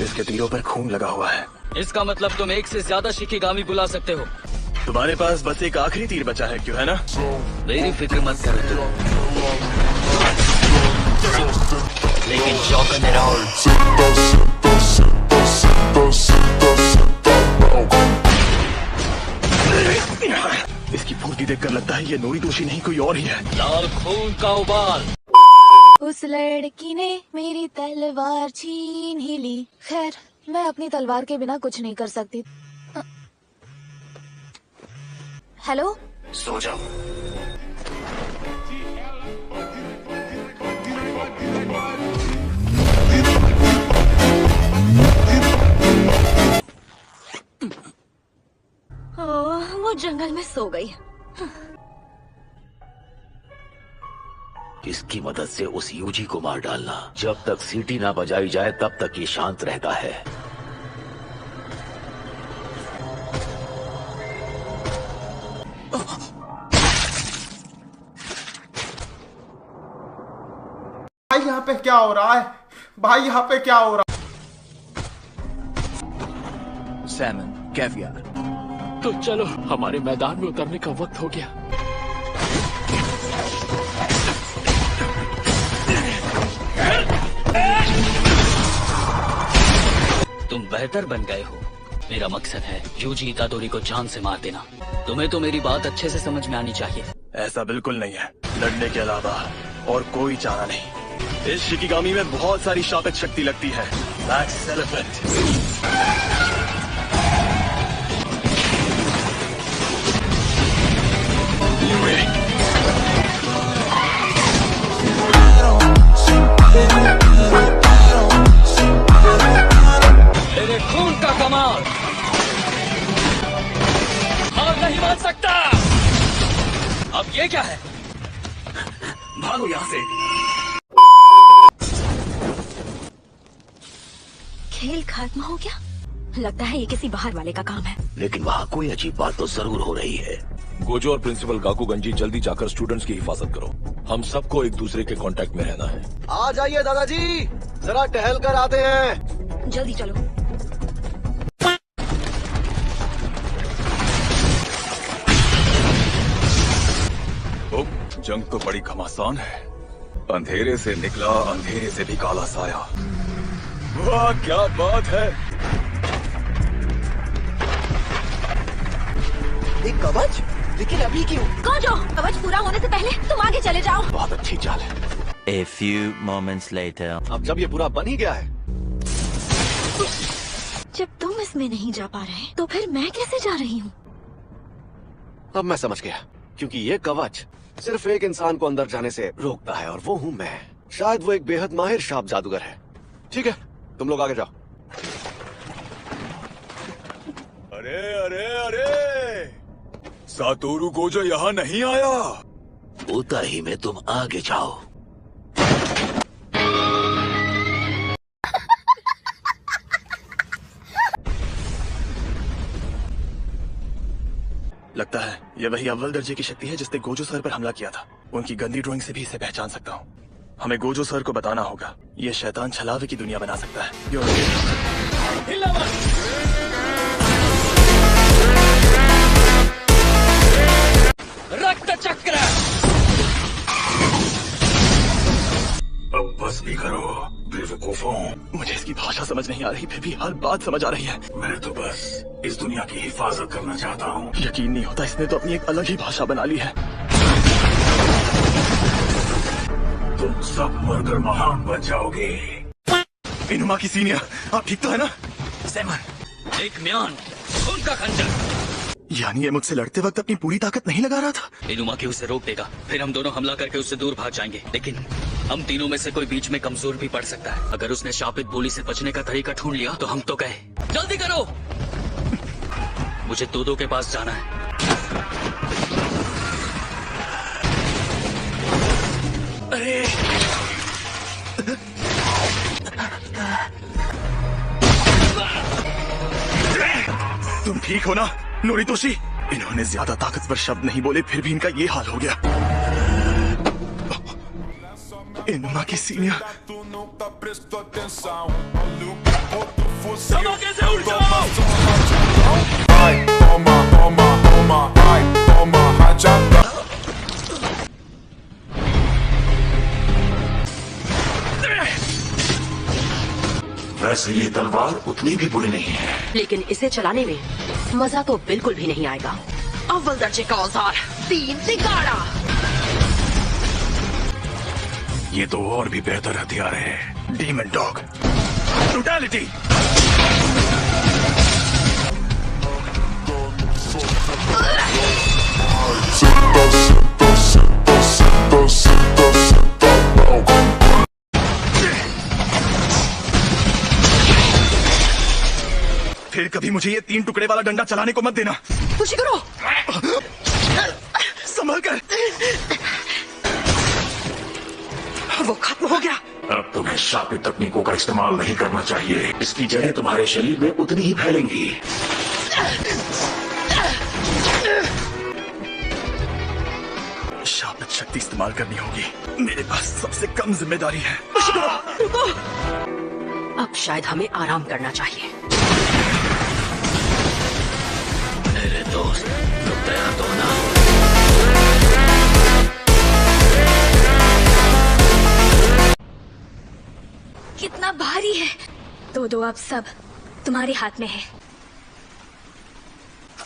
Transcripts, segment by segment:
इसके तीरों पर खून लगा हुआ है। इसका मतलब तुम एक से ज्यादा शिकिगामी बुला सकते हो। तुम्हारे पास बस एक आखिरी तीर बचा है, क्यों है ना? मेरी फिक्र मत करो तुम, लेकिन चौकन्ने रहो। इसकी फुर्ती देखकर लगता है ये नोरितोशी नहीं कोई और ही है। लाल खून का उबाल। उस लड़की ने मेरी तलवार छीन ही ली। खैर, मैं अपनी तलवार के बिना कुछ नहीं कर सकती। हेलो, सो जाओ। वो जंगल में सो गई। इसकी मदद से उस यूजी को मार डालना। जब तक सीटी ना बजाई जाए तब तक ये शांत रहता है। भाई यहाँ पे क्या हो रहा है? भाई यहाँ पे क्या हो रहा है? Simon, caviar. तो चलो, हमारे मैदान में उतरने का वक्त हो गया। तुम बेहतर बन गए हो। मेरा मकसद है यूजी इतादोरी को जान से मार देना। तुम्हें तो मेरी बात अच्छे से समझ में आनी चाहिए। ऐसा बिल्कुल नहीं है। लड़ने के अलावा और कोई चारा नहीं। इस शिकिगामी में बहुत सारी शापित शक्ति लगती है। Max elephant. मेरे खून का कमाल हार नहीं मान सकता। अब ये क्या है? भागो यहाँ से। खेल खत्म हो गया। लगता है ये किसी बाहर वाले का काम है। लेकिन वहाँ कोई अजीब बात तो जरूर हो रही है। गोजो और प्रिंसिपल गाकुगंजी, जल्दी जाकर स्टूडेंट्स की हिफाजत करो। हम सबको एक दूसरे के कांटेक्ट में रहना है। आ जाइए दादाजी, जरा टहल कर आते हैं। जल्दी चलो। जंग तो बड़ी घमासान है। अंधेरे से निकला, अंधेरे से भी काला साया। वाह क्या बात है। एक कवच? लेकिन अभी क्यों? गोजो, कवच पूरा होने से पहले तुम आगे चले जाओ। बहुत अच्छी चाल है। A few moments later. अब जब ये पूरा बन ही गया है, जब तुम इसमें नहीं जा पा रहे, तो फिर मैं कैसे जा रही हूँ? अब मैं समझ गया। क्योंकि ये कवच सिर्फ एक इंसान को अंदर जाने से रोकता है, और वो हूँ मैं। शायद वो एक बेहद माहिर शाप जादूगर है। ठीक है, तुम लोग आगे जाओ। अरे अरे अरे, सातोरु गोजो यहाँ नहीं आया। उतर ही में तुम आगे जाओ। लगता है ये वही अव्वल दर्जे की शक्ति है जिसने गोजो सर पर हमला किया था। उनकी गंदी ड्राइंग से भी इसे पहचान सकता हूँ। हमें गोजो सर को बताना होगा। ये शैतान छलावे की दुनिया बना सकता है। रक्त चक्र। अब बस भी करो बेवकूफों। मुझे इसकी भाषा समझ नहीं आ रही, फिर भी हर बात समझ आ रही है। मैं तो बस इस दुनिया की हिफाजत करना चाहता हूँ। यकीन नहीं होता, इसने तो अपनी एक अलग ही भाषा बना ली है। तुम सब मरकर महान बन जाओगे। इनुमा की सीनियर, आप ठीक तो है ना? सैमन, एक म्यान, खून का खंजर। यानी ये मुझसे लड़ते वक्त अपनी पूरी ताकत नहीं लगा रहा था? इनुमा के उसे रोक देगा, फिर हम दोनों हमला करके उससे दूर भाग जाएंगे। लेकिन हम तीनों में से कोई बीच में कमजोर भी पड़ सकता है। अगर उसने शापित बोली से बचने का तरीका ढूंढ लिया तो हम तो गए। जल्दी करो, मुझे दो के पास जाना है। अरे तुम ठीक हो ना नोरितोशी? इन्होंने ज्यादा ताकतवर शब्द नहीं बोले, फिर भी इनका ये हाल हो गया। इनुमा की सीनियर। धक्के से उठ जाओ। वैसे ये तलवार उतनी भी बुरी नहीं है, लेकिन इसे चलाने में मजा तो बिल्कुल भी नहीं आएगा। अव्वल दर्जे का औजार, 3 तिगाड़ा। ये तो और भी बेहतर हथियार है। Demon dog, brutality. फिर कभी मुझे ये 3 टुकड़े वाला डंडा चलाने को मत देना। खुशी करो। संभल कर। वो खत्म हो गया। अब तुम्हें शापित तकनीकों का इस्तेमाल नहीं करना चाहिए। इसकी जड़ें तुम्हारे शरीर में उतनी ही फैलेंगी। शापित शक्ति इस्तेमाल करनी होगी। मेरे पास सबसे कम जिम्मेदारी है। रुको। अब शायद हमें आराम करना चाहिए। मेरे दोस्त, तुम तैयार तो ना? कितना भारी है। दो अब सब तुम्हारे हाथ में है।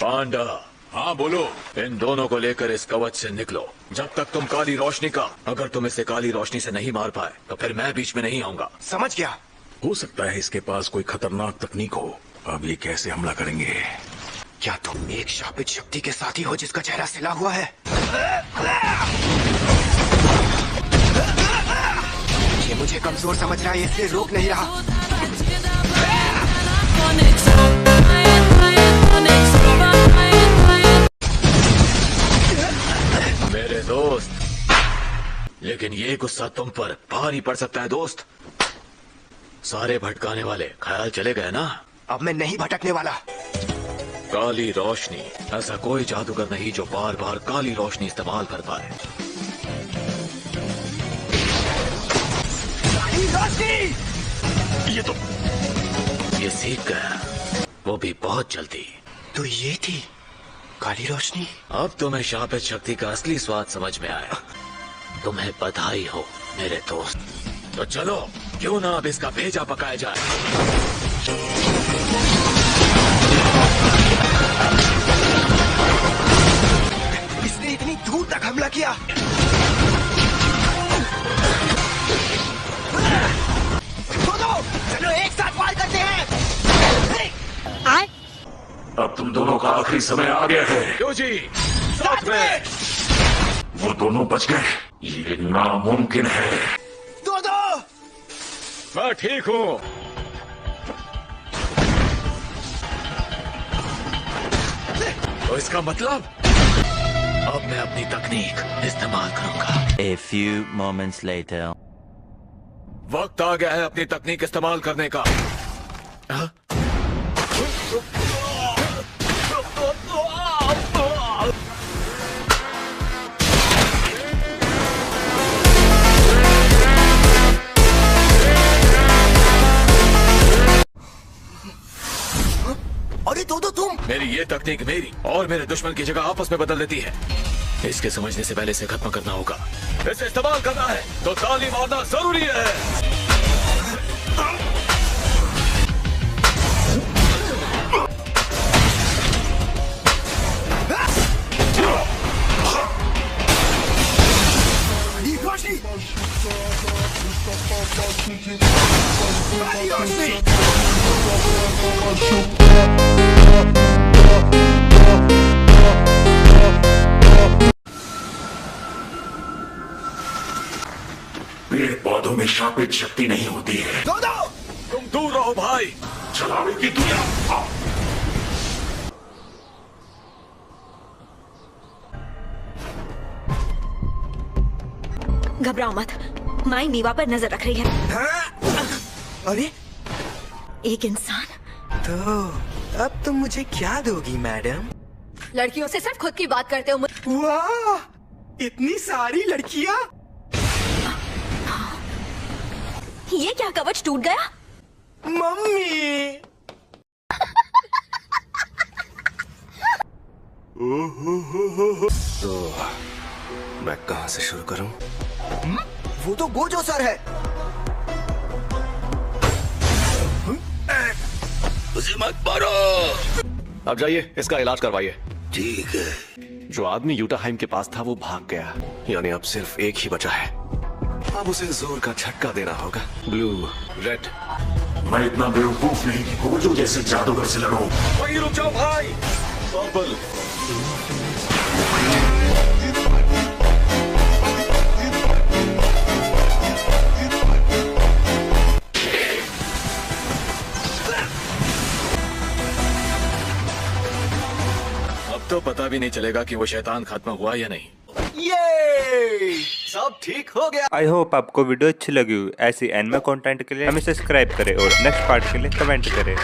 पांडा, हाँ बोलो। इन दोनों को लेकर इस कवच से निकलो। जब तक तुम काली रोशनी का, अगर तुम इसे काली रोशनी से नहीं मार पाए तो फिर मैं बीच में नहीं आऊंगा। समझ गया। हो सकता है इसके पास कोई खतरनाक तकनीक हो। अब ये कैसे हमला करेंगे? क्या तुम एक शापित शक्ति के साथी हो जिसका चेहरा सिला हुआ है? ये मुझे कमजोर समझ रहा है, इसलिए रोक नहीं रहा। मेरे दोस्त, लेकिन ये गुस्सा तुम पर भारी पड़ सकता है दोस्त। सारे भटकाने वाले ख्याल चले गए ना? अब मैं नहीं भटकने वाला। काली रोशनी, ऐसा कोई जादूगर नहीं जो बार बार काली रोशनी इस्तेमाल कर पाए। ये सीख गया, वो भी बहुत जल्दी। तो ये थी काली रोशनी। अब तुम्हें शापित शक्ति का असली स्वाद समझ में आया। तुम्हें बधाई हो मेरे दोस्त। तो चलो, क्यों ना अब इसका भेजा पकाया जाए। इसने इतनी दूर तक हमला किया। चलो एक साथ वार करते हैं। अब तुम दोनों का आखिरी समय आ गया है। क्यों जी, साथ में। वो दोनों बच गए, ये नामुमकिन है। दो मैं ठीक हूँ। तो इसका मतलब अब मैं अपनी तकनीक इस्तेमाल करूंगा। A few moments later. वक्त आ गया है अपनी तकनीक इस्तेमाल करने का। हाँ? अरे दो तुम। मेरी ये तकनीक मेरी और मेरे दुश्मन की जगह आपस में बदल देती है। इसके समझने से पहले इसे खत्म करना होगा। इसे इस्तेमाल करना है तो ताली मारना जरूरी है। पेड़ पौधों में शापित शक्ति नहीं होती है। तुम दूर रहो भाई। चलावे की दुनिया। घबराओ मत, माई मीवा पर नजर रख रही है। अरे एक इंसान। तो अब तुम मुझे क्या दोगी मैडम? लड़कियों से सिर्फ खुद की बात करते हो। वाह, इतनी सारी लड़कियां। ये क्या, कवच टूट गया? मम्मी तो मैं कहां से शुरू करूं? वो तो गोजो सर है। उसे मत मारो। अब जाइए, इसका इलाज करवाइए। ठीक है। जो आदमी यूटाहाइम के पास था वो भाग गया, यानी अब सिर्फ एक ही बचा है। अब उसे जोर का झटका देना होगा। Blue, red. मैं इतना बेवकूफ नहीं कि गोजो जैसे जादूगर से लड़ूं। वहीं रुक जाओ भाई। पर्पल। अब तो पता भी नहीं चलेगा कि वो शैतान खत्म हुआ या नहीं। ये सब ठीक हो गया। आई होप आपको वीडियो अच्छी लगी हो। ऐसी एनिमे कंटेंट के लिए हमें सब्सक्राइब करें और नेक्स्ट पार्ट के लिए कमेंट करें।